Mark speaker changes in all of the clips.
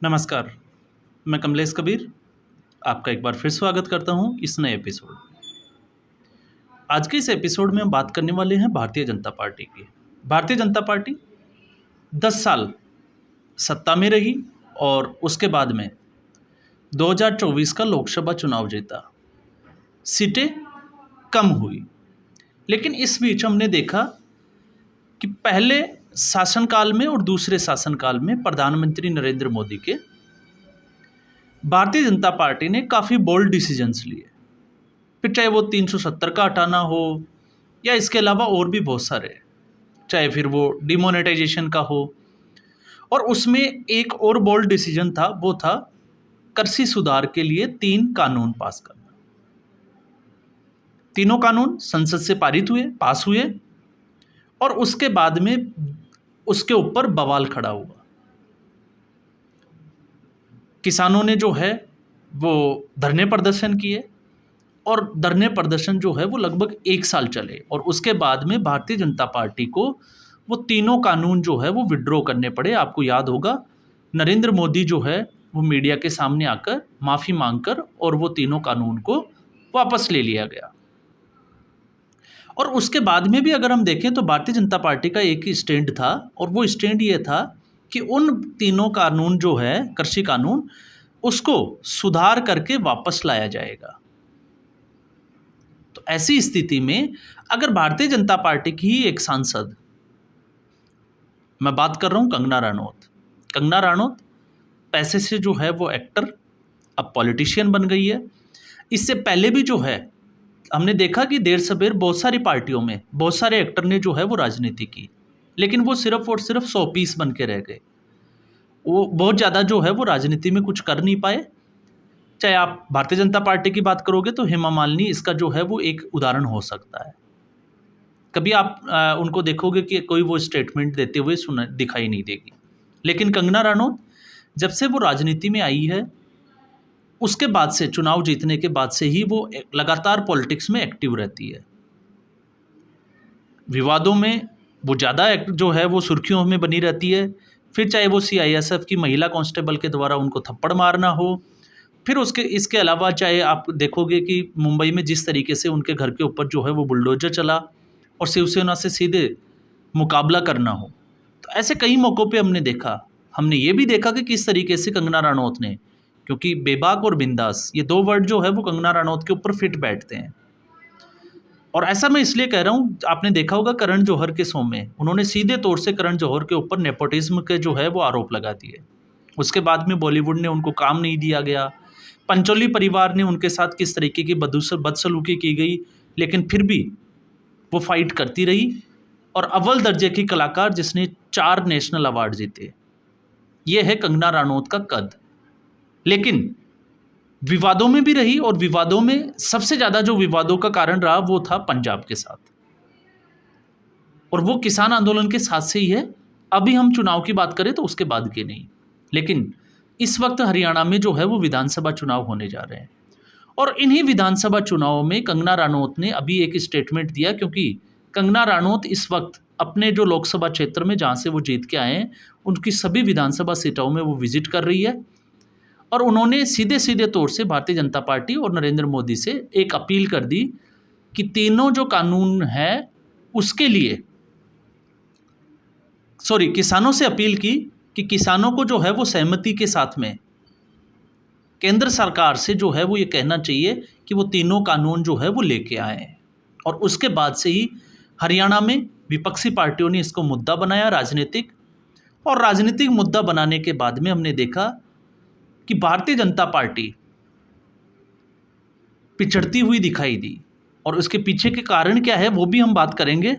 Speaker 1: नमस्कार, मैं कमलेश कबीर आपका एक बार फिर स्वागत करता हूं इस नए एपिसोड में। आज के इस एपिसोड में हम बात करने वाले हैं भारतीय जनता पार्टी की। भारतीय जनता पार्टी 10 साल सत्ता में रही और उसके बाद में 2024 का लोकसभा चुनाव जीता। सीटें कम हुई, लेकिन इस बीच हमने देखा कि पहले शासनकाल में और दूसरे शासनकाल में प्रधानमंत्री नरेंद्र मोदी के भारतीय जनता पार्टी ने काफ़ी बोल्ड डिसीजंस लिए। फिर चाहे वो 370 का हटाना हो या इसके अलावा और भी बहुत सारे, चाहे फिर वो डिमोनेटाइजेशन का हो। और उसमें एक और बोल्ड डिसीजन था, वो था कृषि सुधार के लिए 3 कानून पास करना। तीनों कानून संसद से पास हुए और उसके बाद में उसके ऊपर बवाल खड़ा हुआ। किसानों ने जो है वो धरने प्रदर्शन किए और धरने प्रदर्शन जो है वो लगभग 1 साल चले और उसके बाद में भारतीय जनता पार्टी को वो तीनों कानून जो है वो विड्रॉ करने पड़े। आपको याद होगा, नरेंद्र मोदी जो है वो मीडिया के सामने आकर माफ़ी मांगकर और वो तीनों कानून को वापस ले लिया गया। और उसके बाद में भी अगर हम देखें तो भारतीय जनता पार्टी का एक ही स्टैंड था और वो स्टैंड ये था कि उन तीनों कानून जो है कृषि कानून, उसको सुधार करके वापस लाया जाएगा। तो ऐसी स्थिति में अगर भारतीय जनता पार्टी की ही एक सांसद, मैं बात कर रहा हूं कंगना रनौत पैसे से जो है वो एक्टर अब पॉलिटिशियन बन गई है। इससे पहले भी जो है हमने देखा कि देर सबेर बहुत सारी पार्टियों में बहुत सारे एक्टर ने जो है वो राजनीति की, लेकिन वो सिर्फ और सिर्फ 100 पीस बन के रह गए। वो बहुत ज़्यादा जो है वो राजनीति में कुछ कर नहीं पाए। चाहे आप भारतीय जनता पार्टी की बात करोगे तो हेमा मालिनी इसका जो है वो एक उदाहरण हो सकता है। कभी आप उनको देखोगे कि कोई वो स्टेटमेंट देते हुए दिखाई नहीं देगी। लेकिन कंगना रनौत जब से वो राजनीति में आई है, उसके बाद से, चुनाव जीतने के बाद से ही वो लगातार पॉलिटिक्स में एक्टिव रहती है। विवादों में वो ज़्यादा जो है वो सुर्खियों में बनी रहती है। फिर चाहे वो CISF की महिला कांस्टेबल के द्वारा उनको थप्पड़ मारना हो, फिर इसके अलावा चाहे आप देखोगे कि मुंबई में जिस तरीके से उनके घर के ऊपर जो है वो बुलडोजर चला और शिवसेना से सीधे मुकाबला करना हो। तो ऐसे कई मौक़ों पे हमने ये भी देखा कि किस तरीके से कंगना रनौत ने, क्योंकि बेबाक और बिंदास ये 2 वर्ड जो है वो कंगना रनौत के ऊपर फिट बैठते हैं। और ऐसा मैं इसलिए कह रहा हूँ, आपने देखा होगा करण जौहर के शो में उन्होंने सीधे तौर से करण जौहर के ऊपर नेपोटिज्म के जो है वो आरोप लगा दिए। उसके बाद में बॉलीवुड ने उनको काम नहीं दिया गया। पंचोली परिवार ने उनके साथ किस तरीके की बदसलूकी की गई, लेकिन फिर भी वो फाइट करती रही और अव्वल दर्जे की कलाकार जिसने 4 नेशनल अवार्ड जीते। ये है कंगना रनौत का कद। लेकिन विवादों में भी रही और विवादों में सबसे ज़्यादा जो विवादों का कारण रहा वो था पंजाब के साथ, और वो किसान आंदोलन के साथ से ही है। अभी हम चुनाव की बात करें तो उसके बाद की नहीं, लेकिन इस वक्त हरियाणा में जो है वो विधानसभा चुनाव होने जा रहे हैं और इन्हीं विधानसभा चुनावों में कंगना रनौत ने अभी एक स्टेटमेंट दिया, क्योंकि कंगना रनौत इस वक्त अपने जो लोकसभा क्षेत्र में जहाँ से वो जीत के आए हैं उनकी सभी विधानसभा सीटों में वो विजिट कर रही है और उन्होंने सीधे सीधे तौर से भारतीय जनता पार्टी और नरेंद्र मोदी से एक अपील कर दी कि तीनों जो कानून है उसके लिए, किसानों से अपील की कि किसानों को जो है वो सहमति के साथ में केंद्र सरकार से जो है वो ये कहना चाहिए कि वो तीनों कानून जो है वो लेके आए। और उसके बाद से ही हरियाणा में विपक्षी पार्टियों ने इसको मुद्दा बनाया राजनीतिक, और राजनीतिक मुद्दा बनाने के बाद में हमने देखा कि भारतीय जनता पार्टी पिछड़ती हुई दिखाई दी और उसके पीछे के कारण क्या है वो भी हम बात करेंगे।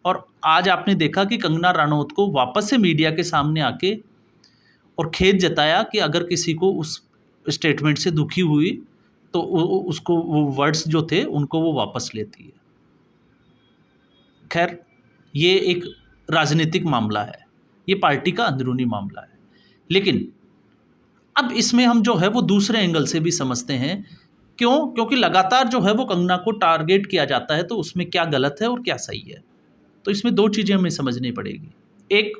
Speaker 1: और आज आपने देखा कि कंगना रनौत को वापस से मीडिया के सामने आके और खेद जताया कि अगर किसी को उस स्टेटमेंट से दुखी हुई तो उसको वो वर्ड्स जो थे उनको वो वापस लेती है। खैर, ये एक राजनीतिक मामला है, ये पार्टी का अंदरूनी मामला है, लेकिन अब इसमें हम जो है वो दूसरे एंगल से भी समझते हैं। क्योंकि लगातार जो है वो कंगना को टारगेट किया जाता है, तो उसमें क्या गलत है और क्या सही है। तो इसमें 2 चीज़ें हमें समझनी पड़ेगी। एक,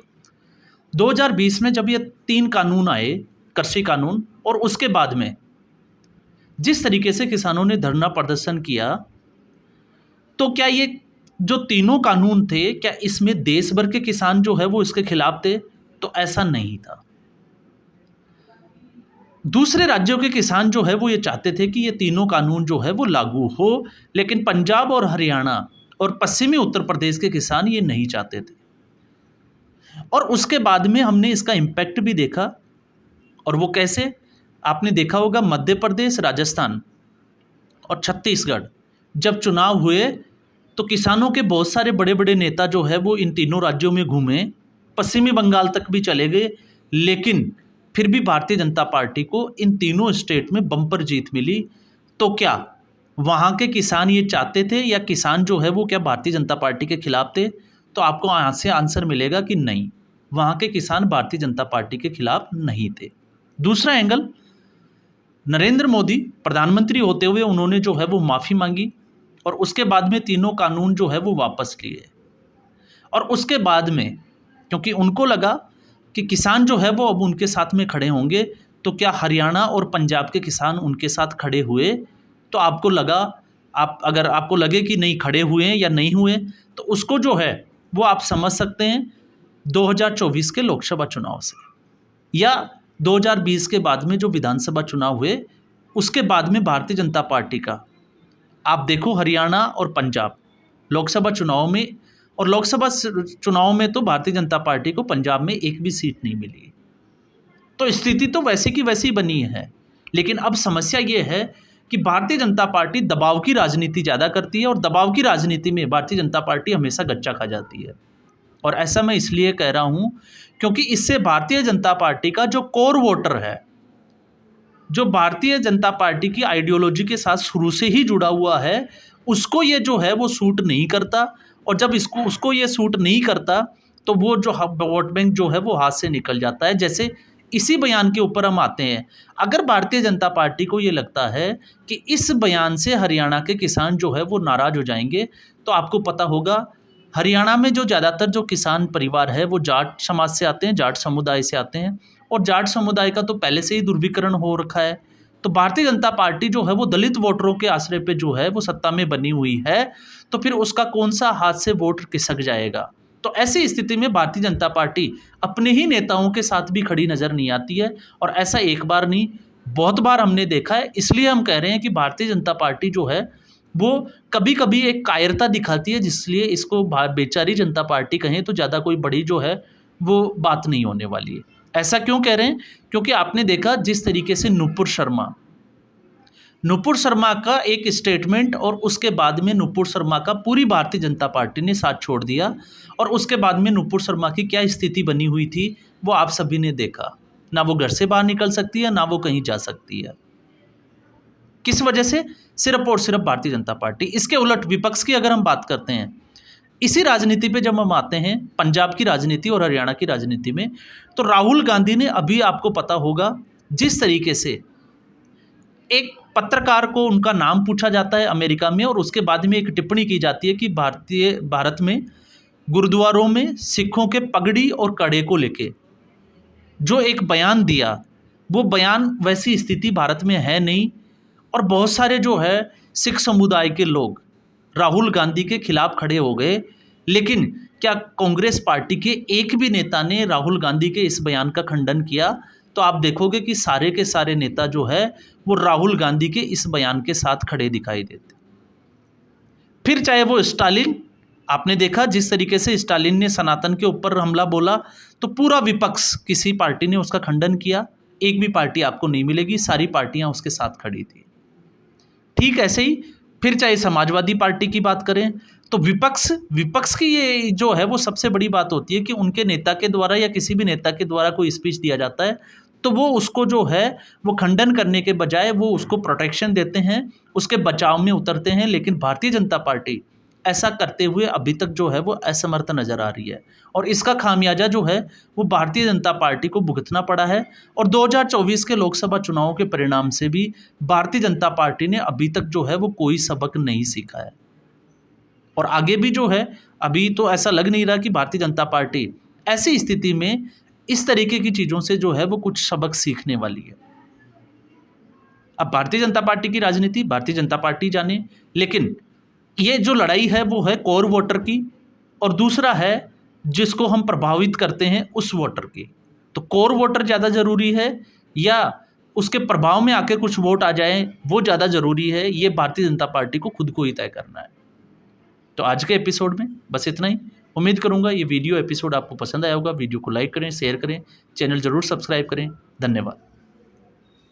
Speaker 1: 2020 में जब ये 3 कानून आए कृषि कानून, और उसके बाद में जिस तरीके से किसानों ने धरना प्रदर्शन किया, तो क्या ये जो तीनों कानून थे, क्या इसमें देश भर के किसान जो है वो इसके खिलाफ थे? तो ऐसा नहीं था। दूसरे राज्यों के किसान जो है वो ये चाहते थे कि ये तीनों कानून जो है वो लागू हो, लेकिन पंजाब और हरियाणा और पश्चिमी उत्तर प्रदेश के किसान ये नहीं चाहते थे। और उसके बाद में हमने इसका इम्पैक्ट भी देखा, और वो कैसे? आपने देखा होगा मध्य प्रदेश, राजस्थान और छत्तीसगढ़ जब चुनाव हुए, तो किसानों के बहुत सारे बड़े बड़े नेता जो है वो इन तीनों राज्यों में घूमे, पश्चिमी बंगाल तक भी चले गए, लेकिन फिर भी भारतीय जनता पार्टी को इन तीनों स्टेट में बम्पर जीत मिली। तो क्या वहाँ के किसान ये चाहते थे, या किसान जो है वो क्या भारतीय जनता पार्टी के खिलाफ थे? तो आपको यहाँ से आंसर मिलेगा कि नहीं, वहाँ के किसान भारतीय जनता पार्टी के खिलाफ नहीं थे। दूसरा एंगल, नरेंद्र मोदी प्रधानमंत्री होते हुए उन्होंने जो है वो माफ़ी मांगी, और उसके बाद में तीनों कानून जो है वो वापस लिए। और उसके बाद में क्योंकि उनको लगा कि किसान जो है वो अब उनके साथ में खड़े होंगे, तो क्या हरियाणा और पंजाब के किसान उनके साथ खड़े हुए? तो आपको लगा, अगर आपको लगे कि नहीं खड़े हुए हैं या नहीं हुए, तो उसको जो है वो आप समझ सकते हैं 2024 के लोकसभा चुनाव से, या 2020 के बाद में जो विधानसभा चुनाव हुए, उसके बाद में भारतीय जनता पार्टी का आप देखो हरियाणा और पंजाब लोकसभा चुनाव में, और लोकसभा चुनाव में तो भारतीय जनता पार्टी को पंजाब में एक भी सीट नहीं मिली। तो स्थिति तो वैसे की वैसी बनी है, लेकिन अब समस्या ये है कि भारतीय जनता पार्टी दबाव की राजनीति ज़्यादा करती है, और दबाव की राजनीति में भारतीय जनता पार्टी हमेशा गच्चा खा जाती है। और ऐसा मैं इसलिए कह रहा हूँ क्योंकि इससे भारतीय जनता पार्टी का जो कोर वोटर है, जो भारतीय जनता पार्टी की आइडियोलॉजी के साथ शुरू से ही जुड़ा हुआ है, उसको ये जो है वो सूट नहीं करता, और जब उसको ये सूट नहीं करता, तो वो जो वोट बैंक जो है वो हाथ से निकल जाता है। जैसे इसी बयान के ऊपर हम आते हैं, अगर भारतीय जनता पार्टी को ये लगता है कि इस बयान से हरियाणा के किसान जो है वो नाराज़ हो जाएंगे, तो आपको पता होगा हरियाणा में जो ज़्यादातर जो किसान परिवार है वो जाट समाज से आते हैं, जाट समुदाय से आते हैं, और जाट समुदाय का तो पहले से ही दुर्विकरण हो रखा है। तो भारतीय जनता पार्टी जो है वो दलित वोटरों के आश्रय पे जो है वो सत्ता में बनी हुई है, तो फिर उसका कौन सा हाथ से वोट खिसक जाएगा? तो ऐसी स्थिति में भारतीय जनता पार्टी अपने ही नेताओं के साथ भी खड़ी नज़र नहीं आती है, और ऐसा एक बार नहीं बहुत बार हमने देखा है। इसलिए हम कह रहे हैं कि भारतीय जनता पार्टी जो है वो कभी कभी एक कायरता दिखाती है, जिसलिए इसको बेचारी जनता पार्टी कहें तो ज़्यादा कोई बड़ी जो है वो बात नहीं होने वाली है। ऐसा क्यों कह रहे हैं? क्योंकि आपने देखा जिस तरीके से नुपुर शर्मा का एक स्टेटमेंट, और उसके बाद में नुपुर शर्मा का पूरी भारतीय जनता पार्टी ने साथ छोड़ दिया, और उसके बाद में नुपुर शर्मा की क्या स्थिति बनी हुई थी वो आप सभी ने देखा। ना वो घर से बाहर निकल सकती है, ना वो कहीं जा सकती है। किस वजह से? सिर्फ और सिर्फ भारतीय जनता पार्टी। इसके उलट विपक्ष की अगर हम बात करते हैं, इसी राजनीति पे जब हम आते हैं, पंजाब की राजनीति और हरियाणा की राजनीति में, तो राहुल गांधी ने, अभी आपको पता होगा जिस तरीके से एक पत्रकार को उनका नाम पूछा जाता है अमेरिका में, और उसके बाद में एक टिप्पणी की जाती है कि भारत में गुरुद्वारों में सिखों के पगड़ी और कड़े को लेके जो एक बयान दिया, वो बयान वैसी स्थिति भारत में है नहीं, और बहुत सारे जो है सिख समुदाय के लोग राहुल गांधी के खिलाफ खड़े हो गए। लेकिन क्या कांग्रेस पार्टी के एक भी नेता ने राहुल गांधी के इस बयान का खंडन किया? तो आप देखोगे कि सारे के सारे नेता जो है वो राहुल गांधी के इस बयान के साथ खड़े दिखाई देते। फिर चाहे वो स्टालिन, आपने देखा जिस तरीके से स्टालिन ने सनातन के ऊपर हमला बोला, तो पूरा विपक्ष किसी पार्टी ने उसका खंडन किया? एक भी पार्टी आपको नहीं मिलेगी, सारी पार्टियां उसके साथ खड़ी थी। ठीक ऐसे ही फिर चाहे समाजवादी पार्टी की बात करें, तो विपक्ष की ये जो है वो सबसे बड़ी बात होती है कि उनके नेता के द्वारा या किसी भी नेता के द्वारा कोई स्पीच दिया जाता है, तो वो उसको जो है वो खंडन करने के बजाय वो उसको प्रोटेक्शन देते हैं, उसके बचाव में उतरते हैं। लेकिन भारतीय जनता पार्टी ऐसा करते हुए अभी तक जो है वो असमर्थ नज़र आ रही है, और इसका खामियाजा जो है वो भारतीय जनता पार्टी को भुगतना पड़ा है। और 2024 के लोकसभा चुनावों के परिणाम से भी भारतीय जनता पार्टी ने अभी तक जो है वो कोई सबक नहीं सीखा है, और आगे भी जो है अभी तो ऐसा लग नहीं रहा कि भारतीय जनता पार्टी ऐसी स्थिति में इस तरीके की चीज़ों से जो है वो कुछ सबक सीखने वाली है। अब भारतीय जनता पार्टी की राजनीति भारतीय जनता पार्टी जाने, लेकिन ये जो लड़ाई है वो है कोर वोटर की, और दूसरा है जिसको हम प्रभावित करते हैं उस वोटर की। तो कोर वोटर ज़्यादा ज़रूरी है या उसके प्रभाव में आके कुछ वोट आ जाए वो ज़्यादा ज़रूरी है, ये भारतीय जनता पार्टी को खुद को ही तय करना है। तो आज के एपिसोड में बस इतना ही। उम्मीद करूंगा ये वीडियो एपिसोड आपको पसंद आया होगा। वीडियो को लाइक करें, शेयर करें, चैनल ज़रूर सब्सक्राइब करें। धन्यवाद।